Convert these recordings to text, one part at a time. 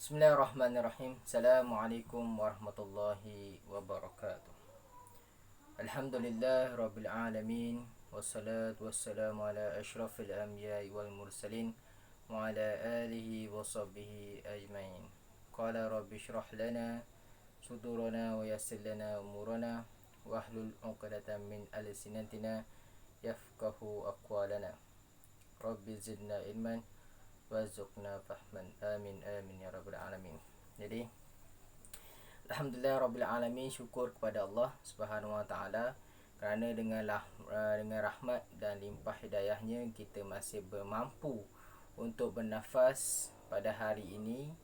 Bismillahirrahmanirrahim. Assalamualaikum warahmatullahi wabarakatuh. Alhamdulillah rabbil alamin. Wassalatu wassalamu ala asyrafil anbiya'i wal mursalin wa ala alihi wa sahbihi ajmain. Qala rabbi shrah lana sudurana wa yassir lana umurana wahlul 'uqdatam min alsinatina yafqahu aqwalana. Rabbi zidna ilman warzuqna fahman. Amin amin ya rabbal alamin. Jadi alhamdulillah rabbil alamin, syukur kepada Allah Subhanahu wa taala kerana dengan rahmat dan limpah hidayahnya kita masih bermampu untuk bernafas pada hari ini,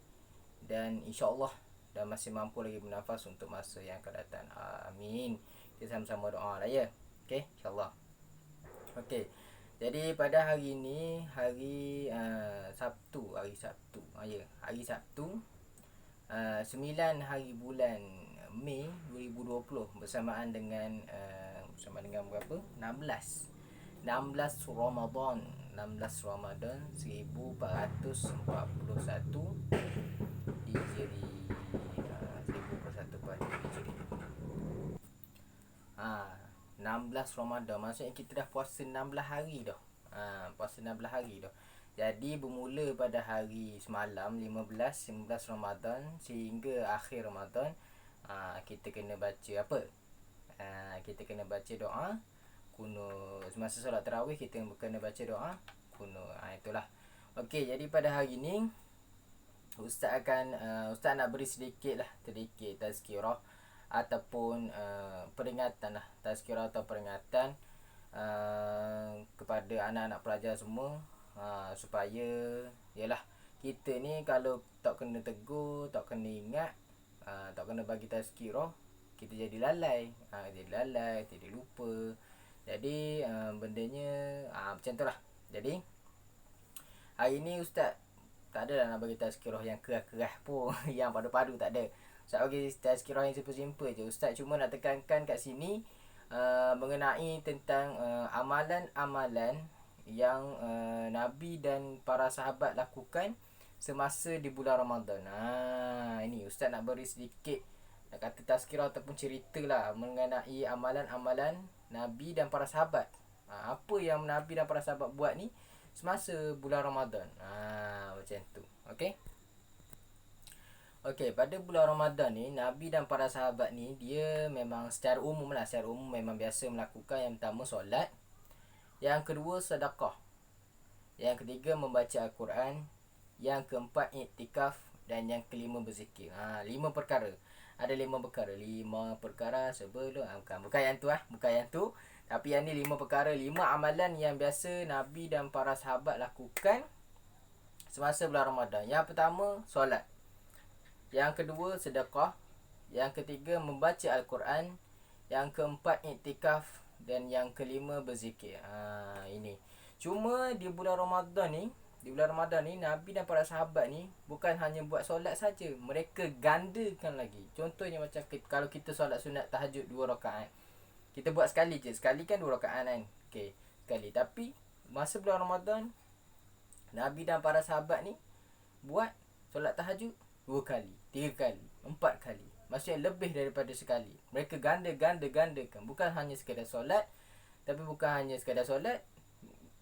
dan insya-Allah dan masih mampu lagi bernafas untuk masa yang akan datang. Amin. Kita sama-sama doa lah ya. Okey, insya-Allah. Okey. Jadi pada hari ini hari Sabtu, hari Sabtu 9 hari bulan Mei 2020 bersamaan dengan berapa? 16 Ramadan 1441 Hijri, 1441 Hijri. 16 Ramadan maksudnya kita dah puasa 16 hari dah. Puasa 16 hari dah. Jadi bermula pada hari semalam 15 Ramadan sehingga akhir Ramadan, kita kena baca apa? Kita kena baca doa kuno. Semasa solat tarawih kita kena baca doa kuno. Itulah. Okey, jadi pada hari ni Ustaz nak beri sedikit tazkirah ataupun peringatan lah, tazkirah atau peringatan kepada anak-anak pelajar semua, supaya yalah kita ni kalau tak kena tegur, tak kena ingat, tak kena bagi tazkirah, kita jadi lalai, jadi lupa. Jadi bendanya macam tu lah. Jadi hari ni Ustaz tak ada nak bagi tazkirah yang keras-keras pun yang padu-padu tak ada. Ustaz bagi tazkirah yang simple-simple je. Ustaz cuma nak tekankan kat sini mengenai tentang amalan-amalan yang Nabi dan para sahabat lakukan semasa di bulan Ramadan. Ini Ustaz nak beri sedikit, nak kata tazkirah ataupun cerita lah mengenai amalan-amalan Nabi dan para sahabat. Apa yang Nabi dan para sahabat buat ni semasa bulan Ramadan. Macam tu. Okey. Okey, pada bulan Ramadan ni Nabi dan para sahabat ni dia memang secara umum memang biasa melakukan yang pertama solat, yang kedua sedekah, yang ketiga membaca Al-Quran, yang keempat iktikaf, dan yang kelima berzikir. 5 perkara. Ada 5 perkara sebelum bukan yang tu, tapi yang ni 5 perkara, 5 amalan yang biasa Nabi dan para sahabat lakukan semasa bulan Ramadan. Yang pertama solat, yang kedua sedekah, yang ketiga membaca Al-Quran, yang keempat iktikaf, dan yang kelima berzikir. Ini. Cuma di bulan Ramadan ni Nabi dan para sahabat ni bukan hanya buat solat saja, mereka gandakan lagi. Contohnya macam kalau kita solat sunat tahajud 2 rakaat, kita buat sekali je. Sekali kan 2 rakaat kan. Okey, sekali. Tapi masa bulan Ramadan Nabi dan para sahabat ni buat solat tahajud 2 kali, 3 kali, 4 kali. Maksudnya lebih daripada sekali. Mereka gandakan. Bukan hanya sekadar solat,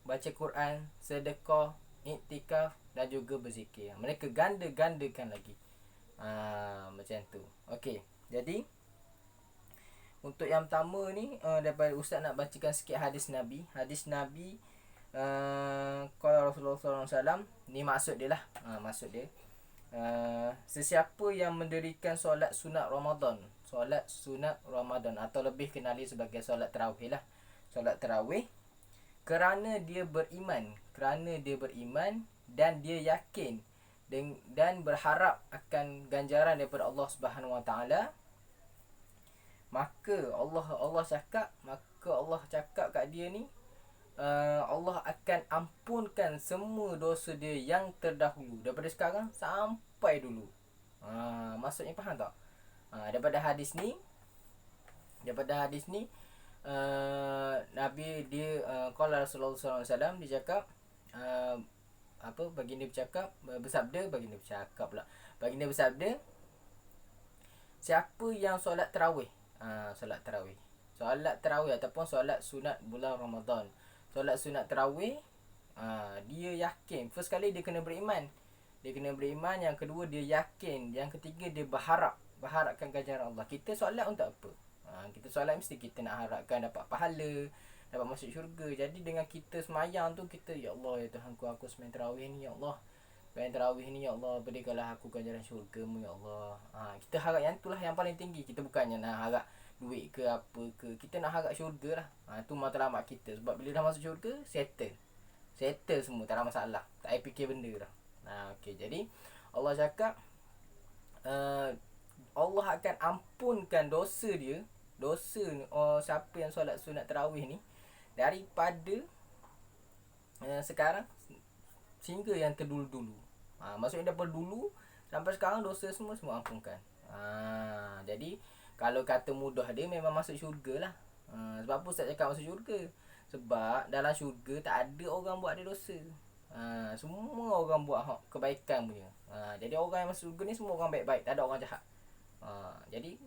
baca Quran, sedekah, iktikaf dan juga berzikir. Mereka gandakan lagi. Macam tu. Okey. Jadi untuk yang pertama ni, daripada Ustaz nak bacakan sikit hadis Nabi. Kalau Rasulullah SAW ni maksud dia lah. Sesiapa yang mendirikan solat sunat Ramadan atau lebih kenali sebagai solat tarawih lah, solat tarawih, kerana dia beriman dan dia yakin dan berharap akan ganjaran daripada Allah Subhanahu wa taala, maka Allah cakap kat dia ni, Allah akan ampunkan semua dosa dia yang terdahulu daripada sekarang sampai dulu. Maksudnya faham tak? Daripada hadis ni Nabi dia, kalau Rasulullah SAW dia cakap, baginda bersabda, siapa yang solat tarawih, solat tarawih ataupun solat sunat bulan Ramadan, solat sunat tarawih, dia yakin, first kali dia kena beriman, yang kedua dia yakin, yang ketiga dia berharapkan ganjaran Allah. Kita solat untuk apa? Kita solat mesti kita nak harapkan dapat pahala, dapat masuk syurga. Jadi dengan kita semayang tu, kita, ya Allah, ya Tuhan aku sembahyang tarawih ni, ya Allah, ya Allah, berikanlah aku ganjaran syurga-Mu, ya Allah. Kita harap yang itulah yang paling tinggi. Kita bukannya nak harap duit ke apa ke, kita nak harap syurga lah. Tu matlamat kita. Sebab bila dah masuk syurga, settle semua, tak ada masalah, tak payah fikir benda dah. Okay, jadi Allah cakap, Allah akan ampunkan dosa dia, siapa yang solat sunat tarawih ni, daripada sekarang sehingga yang terdulu-dulu. Maksudnya daripada dulu sampai sekarang dosa semua ampunkan. Jadi kalau kata mudah dia, memang masuk syurga lah. Sebab apa Ustaz cakap masuk syurga? Sebab dalam syurga tak ada orang buat ada dosa. Semua orang buat kebaikan punya. Jadi orang yang masuk syurga ni semua orang baik-baik, tak ada orang jahat. Jadi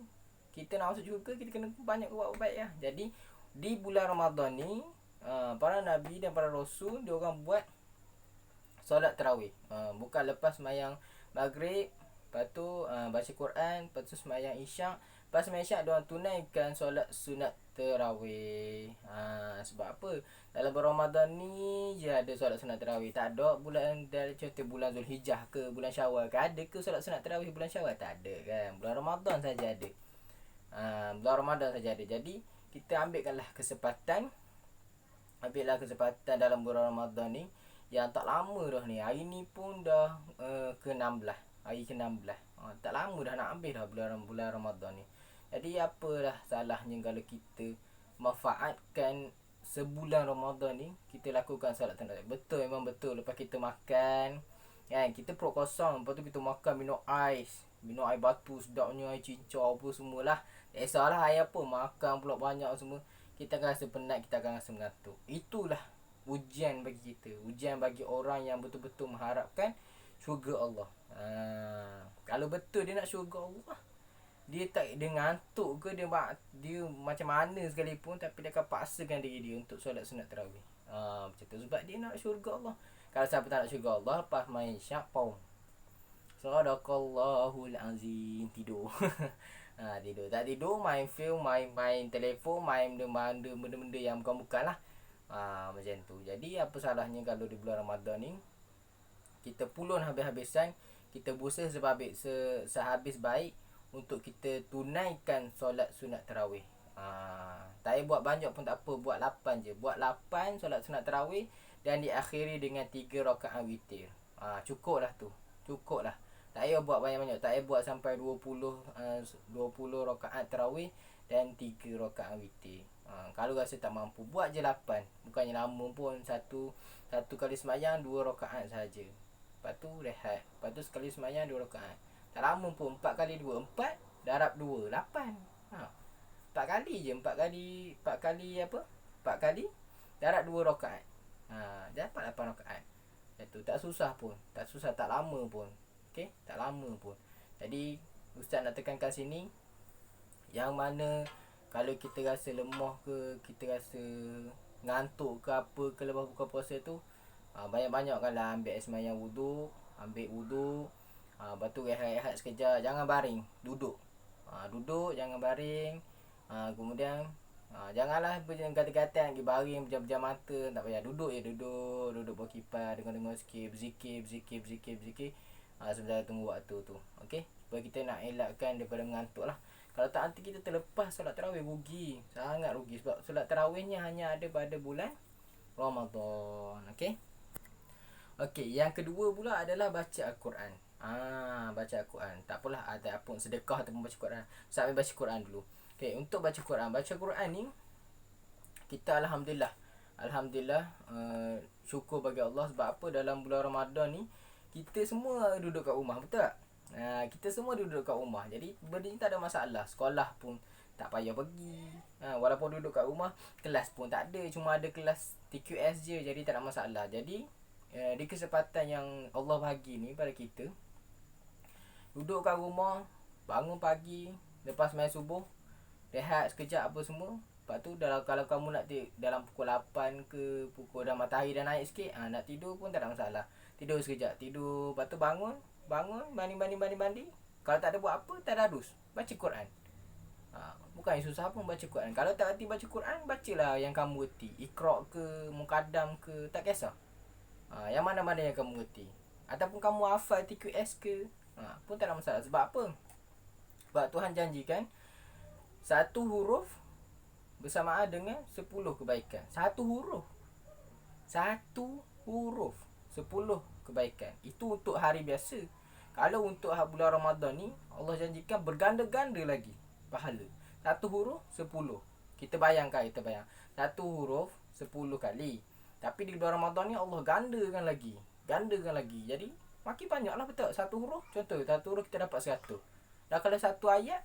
kita nak masuk syurga, kita kena banyak buat baik lah. Jadi di bulan Ramadan ni, para nabi dan para rasul, dia orang buat solat tarawih. Bukan lepas sembahyang maghrib, lepas tu baca Quran, lepas tu sembahyang isyak. Lepas sembahyang isyak, dia orang tunaikan solat sunat tarawih. Sebab apa? Dalam bulan Ramadan ni je ada solat sunat tarawih. Tak ada bulan, contoh bulan Zulhijjah ke, bulan Syawal ke, ada ke solat sunat tarawih bulan Syawal? Tak ada kan. Bulan Ramadan saja ada. Jadi kita ambillah kesempatan dalam bulan Ramadan ni, yang tak lama dah ni. Hari ni pun dah ke-16. Hari ke-16. Tak lama dah nak habis dah bulan Ramadan ni. Jadi apalah salahnya kalau kita manfaatkan sebulan Ramadan ni, kita lakukan solat tarawih. Betul, memang betul. Lepas kita makan kan, kita perut kosong, lepas tu kita makan, minum air batu sedapnya, air cincau apa semualah. Tak kisahlah air apa, makan pula banyak semua, kita akan rasa penat, kita akan rasa mengantuk. Itulah ujian bagi kita, ujian bagi orang yang betul-betul mengharapkan syurga Allah. Kalau betul dia nak syurga Allah, dia ngantuk ke, dia macam mana sekalipun, tapi dia akan paksakan diri dia untuk solat sunat tarawih. Macam tu, sebab dia nak syurga Allah. Kalau siapa tak nak syurga Allah, lepas main syak, Sadaqallahul azim, tidur. Tidur. Tak tidur, main film, main telefon, main benda-benda yang bukan-bukan lah. Macam tu. Jadi apa salahnya kalau di bulan Ramadan ni kita pulun habis-habisan, kita berusaha sehabis baik untuk kita tunaikan solat sunat tarawih. Tak payah buat banyak pun tak apa, buat 8 je. Buat 8 solat sunat tarawih dan diakhiri dengan 3 rakaat witir. Cukup lah tu. Tak payah buat banyak-banyak. Tak payah buat sampai 20 rakaat tarawih dan 3 rakaat witir. Kalau rasa tak mampu, buat je 8. Bukannya lama pun. Satu kali sembahyang 2 rakaat saja. Lepas tu rehat. Lepas tu sekali sembahyang 2 rakaat. Tak lama pun. 4 kali 2 4, darab 2 8. 4 kali je. 4 kali darab 2 rakaat. Dapat 8 rakaat. Itu tak susah pun. Tak lama pun. Okey, tak lama pun. Jadi ustaz nak tekankan sini, yang mana kalau kita rasa lemah ke, kita rasa ngantuk ke apa ke lepas buka puasa tu, banyak-banyakkanlah ambil air sembahyang wuduk, lepas tu rehat sekejap, jangan baring, duduk, jangan baring. Kemudian janganlah berkata-kata pergi baring pejam-pejam mata, tak payah, duduk bawah kipas, dengar sikit, berzikir sebentar tunggu waktu tu. Okey, supaya kita nak elakkan daripada mengantuk lah. Kalau tak, nanti kita terlepas solat tarawih, sangat rugi, sebab solat tarawihnya hanya ada pada bulan Ramadan. Okey, yang kedua pula adalah baca Al-Quran. Baca Al-Quran, tak apalah, ada apa sedekah ataupun baca Quran. Sambil baca Quran dulu. Okey, untuk baca Quran ni, kita alhamdulillah syukur bagi Allah. Sebab apa? Dalam bulan Ramadan ni kita semua duduk kat rumah, betul tak? Kita semua duduk kat rumah. Jadi benda ni tak ada masalah. Sekolah pun tak payah pergi. Walaupun duduk kat rumah, kelas pun tak ada, cuma ada kelas TQS je. Jadi tak ada masalah. Jadi di kesempatan yang Allah bagi ni pada kita, duduk kat rumah, bangun pagi, lepas main subuh, rehat sekejap apa semua. Lepas tu kalau kamu nak dalam pukul 8 ke pukul dah matahari dah naik sikit, nak tidur pun tak ada masalah. Tidur sekejap, tidur, lepas tu bangun, mandi. Kalau tak ada buat apa, tadarus, baca Quran. Bukan yang susah pun baca Quran. Kalau tak reti baca Quran, bacalah yang kamu reti. Iqra' ke, Muqaddam ke, tak kisah. Yang mana-mana yang kamu reti. Ataupun kamu hafal TQS ke, pun tak ada masalah. Sebab apa? Sebab Tuhan janjikan satu huruf bersamaan dengan 10 kebaikan. Satu huruf 10 kebaikan. Itu untuk hari biasa. Kalau untuk bulan Ramadan ni, Allah janjikan berganda-ganda lagi pahala. Satu huruf 10. Kita bayang. Satu huruf 10 kali. Tapi di bulan Ramadan ni Allah gandakan lagi. Jadi makin banyaklah, betul. Satu huruf, contoh satu huruf kita dapat 100. Dah kalau satu ayat,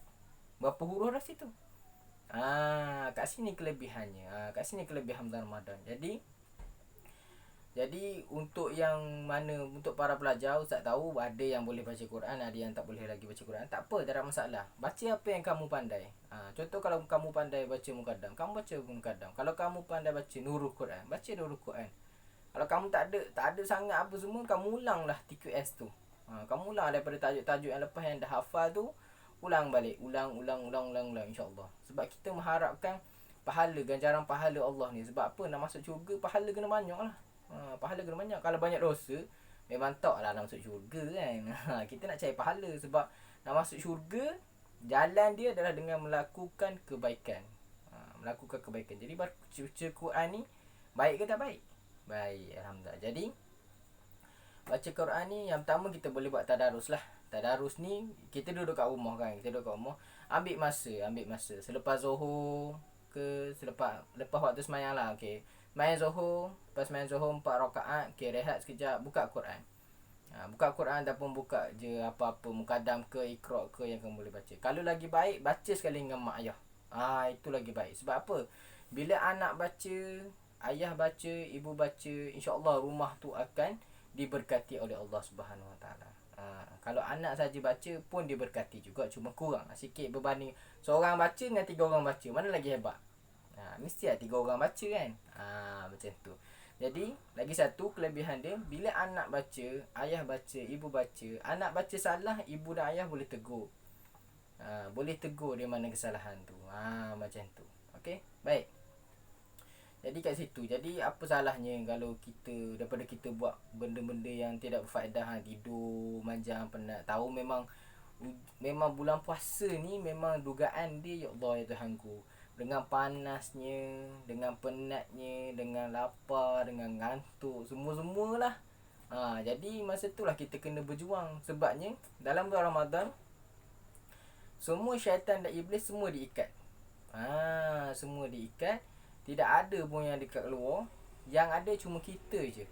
berapa huruf dah situ? Kat sini kelebihannya. Kat sini kelebihan bulan Ramadan. Jadi untuk yang mana, untuk para pelajar, Ustaz tahu ada yang boleh baca Quran, ada yang tak boleh lagi baca Quran. Tak apa, tak ada masalah. Baca apa yang kamu pandai. Contoh kalau kamu pandai baca Muqaddam, kamu baca Muqaddam. Kalau kamu pandai baca Nurul Quran, baca Nurul Quran. Kalau kamu tak ada sangat apa semua, kamu ulanglah TQS tu. Kamu ulang daripada tajuk-tajuk yang lepas yang dah hafal tu, ulang balik. Ulang insya-Allah. Sebab kita mengharapkan pahala, ganjaran pahala Allah ni. Sebab apa? Nak masuk syurga, pahala kena banyak lah. Pahala kena banyak. Kalau banyak dosa, memang tak lah nak masuk syurga kan. Kita nak cari pahala. Sebab nak masuk syurga, jalan dia adalah dengan melakukan kebaikan. Jadi baca Quran ni baik ke tak baik? Baik, Alhamdulillah. Jadi baca Quran ni, yang pertama kita boleh buat tadarus lah. Tadarus ni kita duduk kat rumah kan. Ambil masa selepas Zuhur ke lepas waktu sembahyang lah. Okey. Main Zuhur, lepas main Zuhur 4 rakaat, rehat sekejap, buka Quran. Buka Quran ataupun buka je apa-apa Muqaddam ke, Iqra' ke yang kamu boleh baca. Kalau lagi baik, baca sekali dengan mak ayah. Itu lagi baik. Sebab apa? Bila anak baca, ayah baca, ibu baca, insya-Allah rumah tu akan diberkati oleh Allah Subhanahu Wa Taala. Kalau anak saja baca pun diberkati juga, cuma kurang sikit berbanding seorang baca dengan 3 orang baca. Mana lagi hebat? Mesti ada 3 orang baca kan. Macam tu. Jadi lagi satu kelebihan dia, bila anak baca, ayah baca, ibu baca, anak baca salah, ibu dan ayah boleh tegur. Boleh tegur dia mana kesalahan tu. Macam tu. Okey, baik. Jadi kat situ. Jadi apa salahnya kalau daripada kita buat benda-benda yang tidak berfaedah, tidur manjang, penat. Tahu memang bulan puasa ni memang dugaan dia, ya Allah ya Tuhanku, dengan panasnya, dengan penatnya, dengan lapar, dengan ngantuk, semua-semualah. Jadi masa itulah kita kena berjuang. Sebabnya dalam bulan Ramadan, semua syaitan dan iblis semua diikat. Semua diikat. Tidak ada pun yang dekat luar. Yang ada cuma kita je.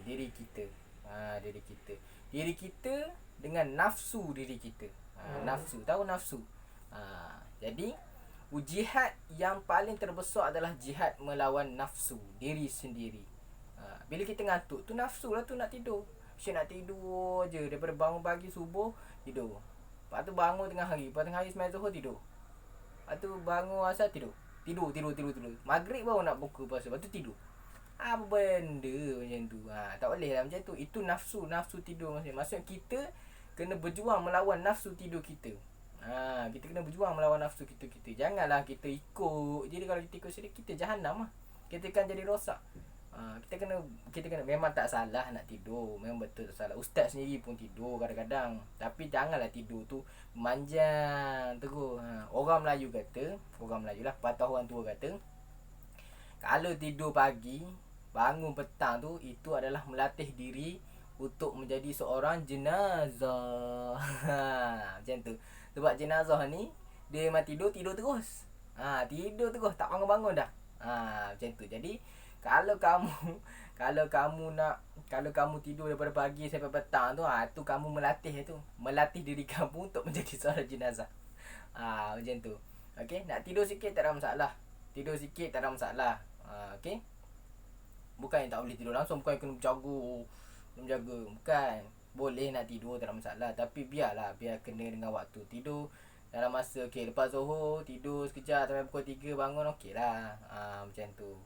Diri kita. Diri kita dengan nafsu diri kita. Nafsu. Tahu nafsu? Jadi jihad yang paling terbesar adalah jihad melawan nafsu diri sendiri. Bila kita ngantuk tu, nafsu lah tu nak tidur. Syek nak tidur je. Daripada bangun pagi subuh, tidur. Lepas tu bangun tengah hari. Lepas tengah hari sembahyang Zuhur, tidur. Lepas tu bangun asar, tidur. Maghrib baru nak buka puasa. Lepas tu tidur. Apa benda macam tu? Tak boleh lah macam tu. Itu nafsu tidur. Maksudnya kita kena berjuang melawan nafsu tidur kita. Kita kena berjuang melawan nafsu kita. Janganlah kita ikut. Jadi kalau kita ikut sendiri, kita jahanam lah. Kita kan jadi rosak. Kita kena memang tak salah nak tidur. Memang betul tak salah. Ustaz sendiri pun tidur kadang-kadang. Tapi janganlah tidur tu manjang terus. Orang Melayu lah, patah orang tua kata, kalau tidur pagi, bangun petang tu, itu adalah melatih diri untuk menjadi seorang jenazah. Macam tu. Sebab jenazah ni, dia memang tidur terus. Tidur terus, tak bangun-bangun dah. Macam tu. Jadi kalau kamu tidur daripada pagi sampai petang tu, tu kamu melatih diri kamu untuk menjadi seorang jenazah. Macam tu. Okey, nak tidur sikit tak ada masalah. Okey. Bukan yang tak boleh tidur langsung, bukan yang kena menjaga. Bukan. Boleh nak tidur tak ada masalah, tapi biar kena dengan waktu tidur. Dalam masa lepas Zohor tidur sekejap sampai pukul 3 bangun, lah. Macam tu.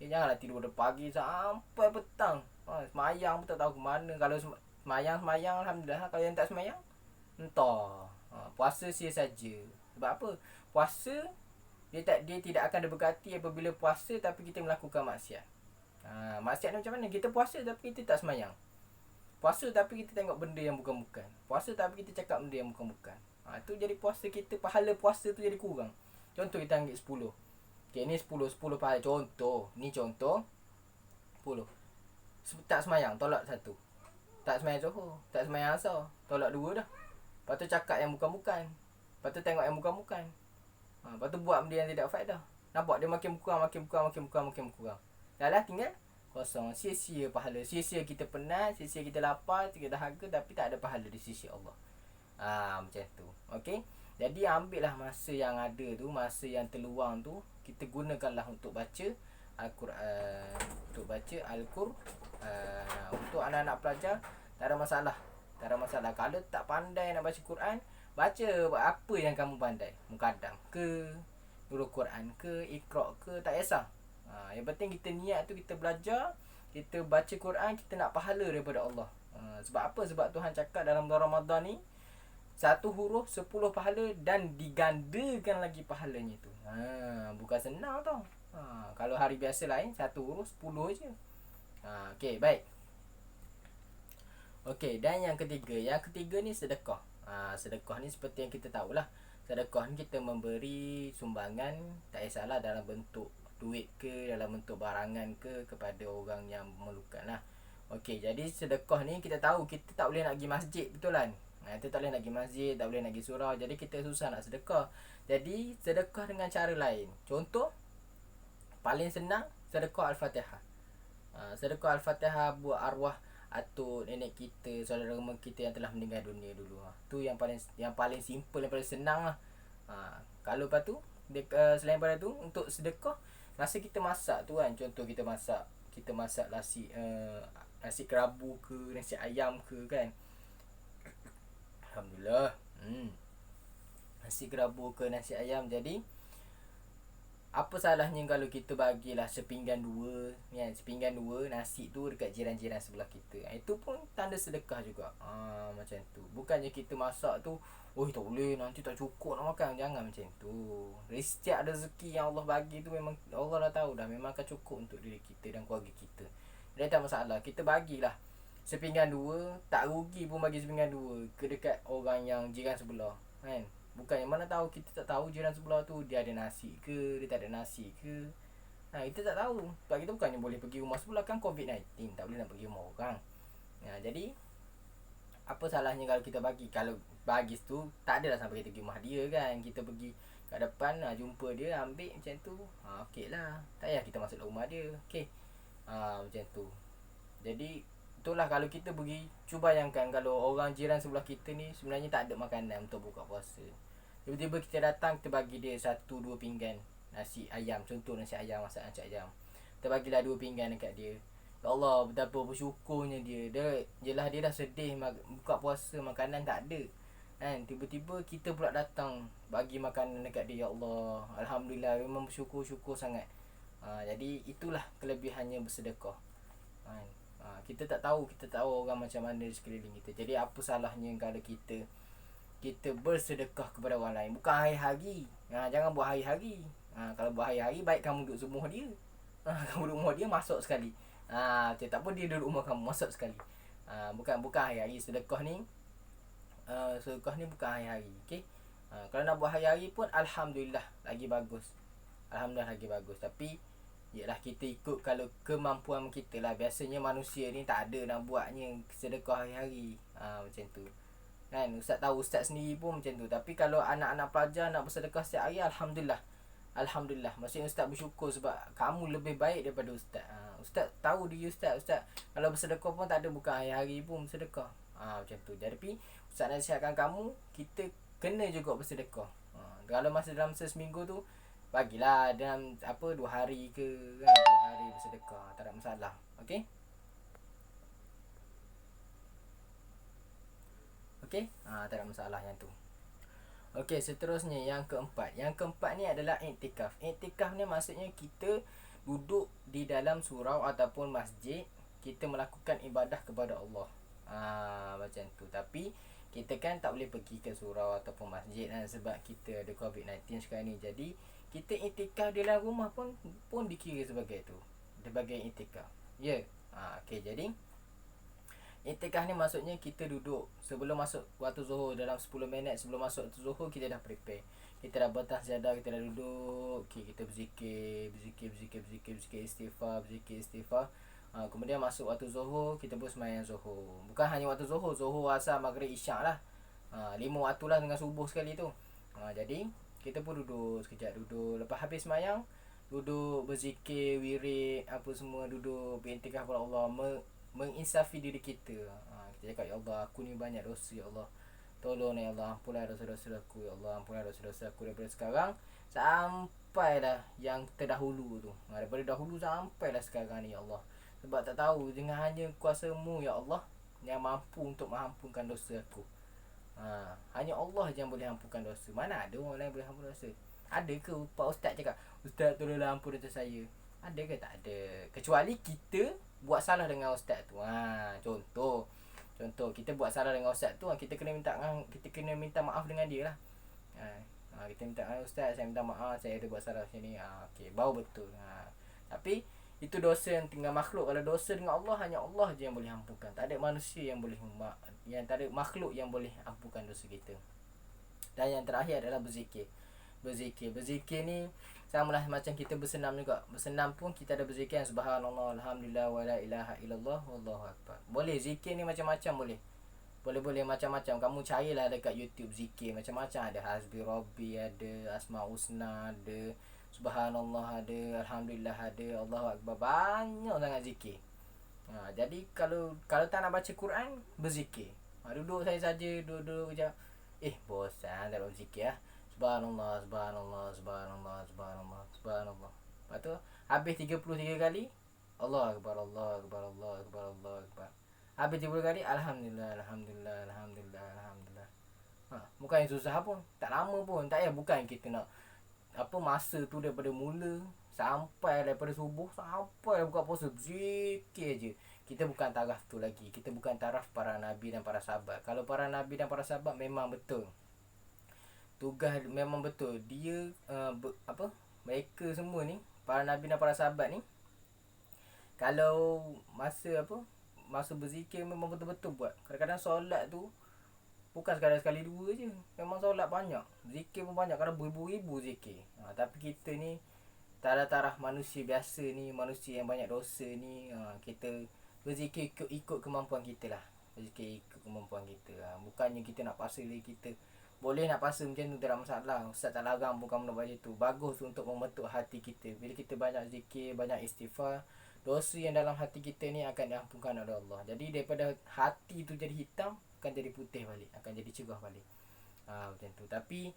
Janganlah tidur pada pagi sampai petang. Semayang pun tak tahu ke mana. Kalau semayang alhamdulillah. Kalau yang tak semayang, entah. Puasa sia saja. Sebab apa? Puasa dia tidak akan diberkati apabila puasa tapi kita melakukan maksiat. Maksiat ni macam mana? Kita puasa tapi kita tak semayang. Puasa tapi kita tengok benda yang bukan-bukan. Puasa tapi kita cakap benda yang bukan-bukan. Tu jadi puasa kita, pahala puasa tu jadi kurang. Contoh kita ambil 10. Okay, ni 10 pahala. Contoh 10. Tak semayang, tolak 1. Tak semayang Zuhur, tak semayang Asar, tolak 2 dah. Lepas tu cakap yang bukan-bukan. Lepas tu tengok yang bukan-bukan. Lepas tu buat benda yang tidak faedah. Nampak dia makin kurang. Dah lah tinggal kosong. Sia-sia pahala. Sia-sia kita penat, sia-sia kita lapar, kita dahaga, tapi tak ada pahala di sisi Allah. Macam tu. Okey. Jadi ambillah masa yang ada tu, masa yang terluang tu, kita gunakanlah untuk baca Al-Quran. Untuk anak-anak pelajar tak ada masalah. Kalau tak pandai nak baca Quran, baca apa yang kamu pandai. Mukaddam ke, Nurul Quran ke, Iqra ke, tak kisah. Yang penting kita niat tu, kita belajar, kita baca Quran, kita nak pahala daripada Allah. Sebab apa? Sebab Tuhan cakap dalam bulan Ramadan ni, 1 huruf 10 pahala dan digandakan lagi pahalanya tu. Bukan senang tau. Kalau hari biasa lain 1 huruf 10 je. Okey, baik. Okey, dan yang ketiga ni sedekah. Sedekah ni seperti yang kita tahulah. Sedekah ni kita memberi sumbangan, tak kisahlah dalam bentuk duit ke, dalam bentuk barangan ke, kepada orang yang memerlukan lah. Okey, jadi sedekah ni kita tahu kita tak boleh nak pergi masjid, betul kan? Kita tak boleh nak pergi masjid, tak boleh nak pergi surau. Jadi kita susah nak sedekah. Jadi sedekah dengan cara lain. Contoh, paling senang, sedekah Al-Fatihah. Sedekah Al-Fatihah buat arwah atuk nenek kita, saudara rumah kita yang telah meninggal dunia dulu. Tu yang paling simple, yang paling senang lah. Kalau lepas tu selain daripada tu, untuk sedekah, masa kita masak tu kan, contoh kita masak nasi kerabu ke, nasi ayam ke kan. Alhamdulillah. Nasi kerabu ke, nasi ayam. Jadi apa salahnya kalau kita bagilah sepinggan 2 kan, sepinggan 2 nasi tu dekat jiran-jiran sebelah kita. Itu pun tanda sedekah juga. Macam tu. Bukannya kita masak tu, tak boleh, nanti tak cukup nak makan. Jangan macam tu. Setiap rezeki yang Allah bagi tu memang Allah dah tahu dah, memang akan cukup untuk diri kita dan keluarga kita. Jadi tak masalah, kita bagilah sepinggan 2, tak rugi pun bagi sepinggan 2 ke dekat orang yang jiran sebelah kan. Bukan yang mana tahu, kita tak tahu jiran sebelah tu dia ada nasi ke, dia tak ada nasi ke. Kita tak tahu. Sebab kita bukannya boleh pergi rumah sebelah, kan COVID-19, tak boleh nak pergi rumah orang. Jadi apa salahnya kalau kita bagi? Kalau bagi tu tak adalah sampai kita pergi rumah dia kan. Kita pergi kat depan, jumpa dia, ambil macam tu. Okey lah. Tak payah kita masuk dalam rumah dia. Okey. Macam tu. Jadi itulah kalau kita pergi, cuba bayangkan kalau orang jiran sebelah kita ni sebenarnya tak ada makanan untuk buka puasa. Tiba-tiba kita datang, kita bagi dia 1-2 pinggan nasi ayam. Contoh nasi ayam, masak nasi ayam. Kita bagilah 2 pinggan dekat dia. Ya Allah, betapa bersyukurnya dia. Dia dah sedih buka puasa, makanan tak ada. Kan? Tiba-tiba kita pula datang bagi makanan dekat dia. Ya Allah, alhamdulillah, memang bersyukur sangat. Jadi itulah kelebihannya bersedekah. Kita tak tahu orang macam mana di sekeliling kita. Jadi apa salahnya kalau kita bersedekah kepada orang lain, bukan hari-hari. Jangan buat hari-hari. Kalau buat hari-hari, baik kamu duduk rumah dia. Kamu duduk rumah dia, masuk sekali. Tak pun dia duduk rumah kamu, masuk sekali. Bukan hari-hari. Sedekah ni bukan hari-hari. Okay? Kalau nak buat hari-hari pun alhamdulillah lagi bagus. Tapi yalah, kita ikut kalau kemampuan kita lah. Biasanya manusia ni tak ada nak buatnya sedekah hari-hari. Macam tu kan. Ustaz sendiri pun macam tu. Tapi kalau anak-anak pelajar nak bersedekah setiap hari, Alhamdulillah. Maksudnya Ustaz bersyukur sebab kamu lebih baik daripada Ustaz. Ustaz tahu diri Ustaz kalau bersedekah pun tak ada, bukan hari-hari pun bersedekah. Macam tu. Jadi Ustaz nasihatkan kamu, kita kena juga bersedekah. Kalau masa dalam seminggu tu, bagilah dalam 2 hari ke kan, 2 hari bersedekah, tak ada masalah. Okey. Okey, tak ada masalah yang tu. Okey, seterusnya yang keempat. Yang keempat ni adalah iktikaf. Iktikaf ni maksudnya kita duduk di dalam surau ataupun masjid, kita melakukan ibadah kepada Allah. Macam tu. Tapi kita kan tak boleh pergi ke surau ataupun masjid kan, sebab kita ada COVID-19 sekarang ni. Jadi kita iktikaf di dalam rumah pun dikira sebagai tu, sebagai iktikaf. Ya. Okey, jadi iktikaf ni maksudnya kita duduk sebelum masuk waktu zuhur, dalam 10 minit sebelum masuk waktu zuhur kita dah prepare. Kita dah betah sejadah, kita dah duduk, okay, kita berzikir istighfar, kemudian masuk waktu zuhur, kita pun sembahyang zuhur. Bukan hanya waktu zuhur, zuhur, asar, maghrib, isyak lah. 5 waktu lah dengan subuh sekali tu. Jadi kita pun duduk sekejap, duduk. Lepas habis sembahyang, duduk berzikir, wirid, apa semua, duduk beriktikaf kepada Allah, menginsafi diri kita. Kita cakap, ya Allah, aku ni banyak dosa, ya Allah, tolong ya Allah, ampunlah dosa-dosa aku, ya Allah, ampunlah dosa-dosa aku daripada sekarang sampailah yang terdahulu tu, daripada dahulu sampailah sekarang ni, ya Allah. Sebab tak tahu, dengan hanya kuasa-Mu, ya Allah, yang mampu untuk mengampunkan dosa aku. Hanya Allah je yang boleh ampunkan dosa. Mana ada orang lain boleh ampun dosa? Ada ke Pak Ustaz cakap, Ustaz tolonglah ampun dosa saya? Ada ke? Tak ada. Kecuali kita buat salah dengan ustaz tu. Contoh kita buat salah dengan ustaz tu, kita kena minta maaf dengan dia lah. Kita minta, ustaz saya minta maaf, saya ada buat salah macam ni. Okey, baru betul. Tapi itu dosa yang tinggal makhluk. Kalau dosa dengan Allah, hanya Allah je yang boleh ampunkan. Tak ada manusia yang boleh, tak ada makhluk yang boleh ampunkan dosa kita. Dan yang terakhir adalah berzikir. Berzikir ni sama lah macam kita bersenam juga. Bersenam pun kita ada berzikir yang subhanallah, alhamdulillah, wa la ilaha illallah, wallahu akbar. Boleh zikir ni macam-macam boleh. Boleh macam-macam. Kamu carilah dekat YouTube zikir macam-macam. Ada hasbi rabbi, ada asmaul husna, ada subhanallah, ada alhamdulillah, ada Allahu akbar. Banyak sangat zikir. Jadi kalau tak nak baca Quran, berzikir. Duduk saja, duduk je. Bosan tak nak berzikir lah. Subhanallah, subhanallah, subhanallah, subhanallah, subhanallah. Lepas tu habis 33 kali, Allah akbar, Allah akbar, Allah akbar, Allah akbar. Habis 30 kali, alhamdulillah, alhamdulillah, alhamdulillah, alhamdulillah. Bukan yang susah pun, tak lama pun. Tak payah, bukan kita nak masa tu daripada mula sampai daripada subuh sampai buka puasa zikir je. Kita bukan taraf tu lagi. Kita bukan taraf para nabi dan para sahabat. Kalau para nabi dan para sahabat memang betul, tugas memang betul. Dia mereka semua ni, para nabi dan para sahabat ni, kalau masa berzikir memang betul-betul buat. Kadang-kadang solat tu bukan sekali dua je, memang solat banyak, zikir pun banyak, kadang beribu-ribu zikir. Tapi kita ni taraf manusia biasa ni, manusia yang banyak dosa ni, kita berzikir ikut kemampuan kita lah. Berzikir ikut kemampuan kita. Bukannya kita nak paksa diri kita. Boleh nak paksa macam tu, tak ada masalah. Ustaz tak larang pun kamu nak buat macam tu. Bagus untuk membentuk hati kita. Bila kita banyak zikir, banyak istighfar, dosa yang dalam hati kita ni akan diampunkan oleh Allah. Jadi daripada hati tu jadi hitam, akan jadi putih balik, akan jadi cerah balik. Macam tu. Tapi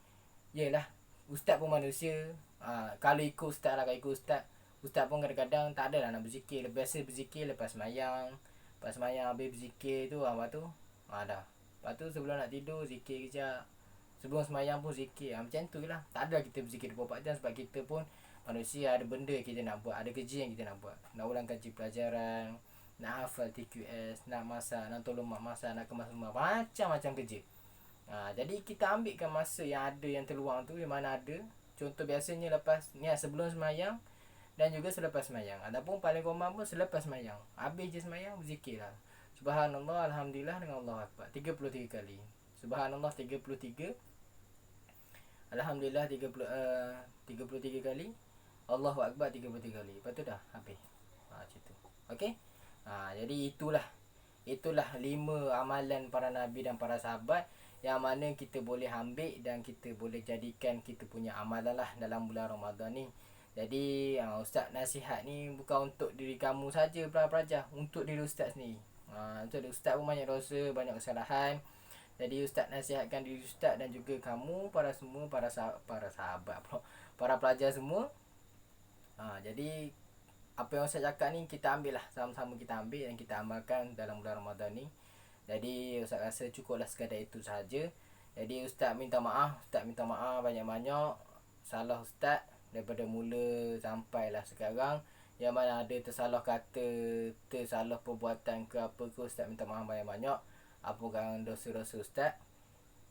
yelah, ustaz pun manusia. Kalau ikut ustaz lah, ustaz pun kadang-kadang tak adalah nak berzikir. Biasa berzikir lepas semayang. Lepas semayang habis berzikir tu, lepas tu dah. Lepas tu sebelum nak tidur zikir kejap. Sebelum semayang pun zikir. Macam tu lah. Tak ada kita berzikir 24 jam, sebab kita pun manusia, ada benda kita nak buat, ada kerja yang kita nak buat. Nak ulang kaji pelajaran, nak hafal TQS, nak masak, nak tolong mak masak, nak kemas rumah, macam-macam kerja. Jadi kita ambilkan masa yang ada, yang terluang tu, yang mana ada. Contoh biasanya lepas ni, sebelum semayang dan juga selepas semayang. Ataupun paling komam pun selepas semayang. Habis je semayang, berzikir lah. Subhanallah, alhamdulillah dengan Allah akbar 33 kali. Subhanallah 33, alhamdulillah 33 kali, Allahu akbar 33 kali. Lepas tu dah habis. Macam tu. Okey. Jadi itulah 5 amalan para nabi dan para sahabat yang mana kita boleh ambil dan kita boleh jadikan kita punya amalan lah dalam bulan Ramadan ni. Jadi ustaz nasihat ni bukan untuk diri kamu saja, pelajar, untuk diri ustaz ni. Untuk ustaz pun banyak dosa, banyak kesalahan. Jadi ustaz nasihatkan diri ustaz dan juga kamu, para sahabat, para pelajar semua. Jadi apa yang Ustaz cakap ni kita ambil lah, sama-sama kita ambil dan kita amalkan dalam bulan Ramadan ni. Jadi Ustaz rasa cukuplah sekadar itu sahaja. Jadi Ustaz minta maaf banyak-banyak salah Ustaz daripada mula sampailah sekarang. Yang mana ada tersalah kata, tersalah perbuatan ke apa ke, Ustaz minta maaf banyak-banyak. Apakan dosa-dosa Ustaz.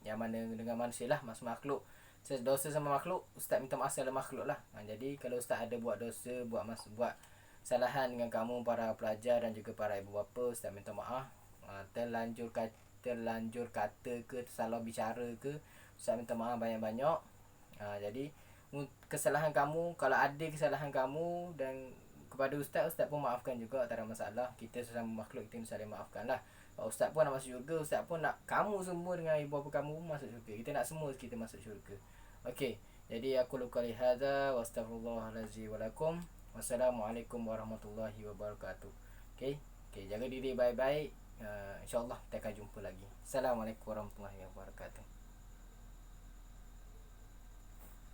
Yang mana dengan manusia lah, makhluk. Dosa sama makhluk, Ustaz minta maaf sama makhluk lah. Jadi kalau Ustaz ada buat dosa, buat kesalahan dengan kamu para pelajar dan juga para ibu bapa, Ustaz minta maaf. Terlanjur kata ke, tersalah bicara ke, Ustaz minta maaf banyak-banyak. Jadi kesalahan kamu, kalau ada kesalahan kamu dan kepada Ustaz pun maafkan juga, tak ada masalah. Kita sesama makhluk, kita saling maafkan lah. Ustaz pun nak masuk syurga, Ustaz pun nak kamu semua dengan ibu bapa kamu masuk syurga. Kita nak semua kita masuk syurga. Okey, jadi aku luqali hadza wa astaghfirullahalazim wa lakum. Wassalamualaikum warahmatullahi wabarakatuh. Okey, jaga diri baik-baik. InsyaAllah kita akan jumpa lagi. Assalamualaikum warahmatullahi wabarakatuh.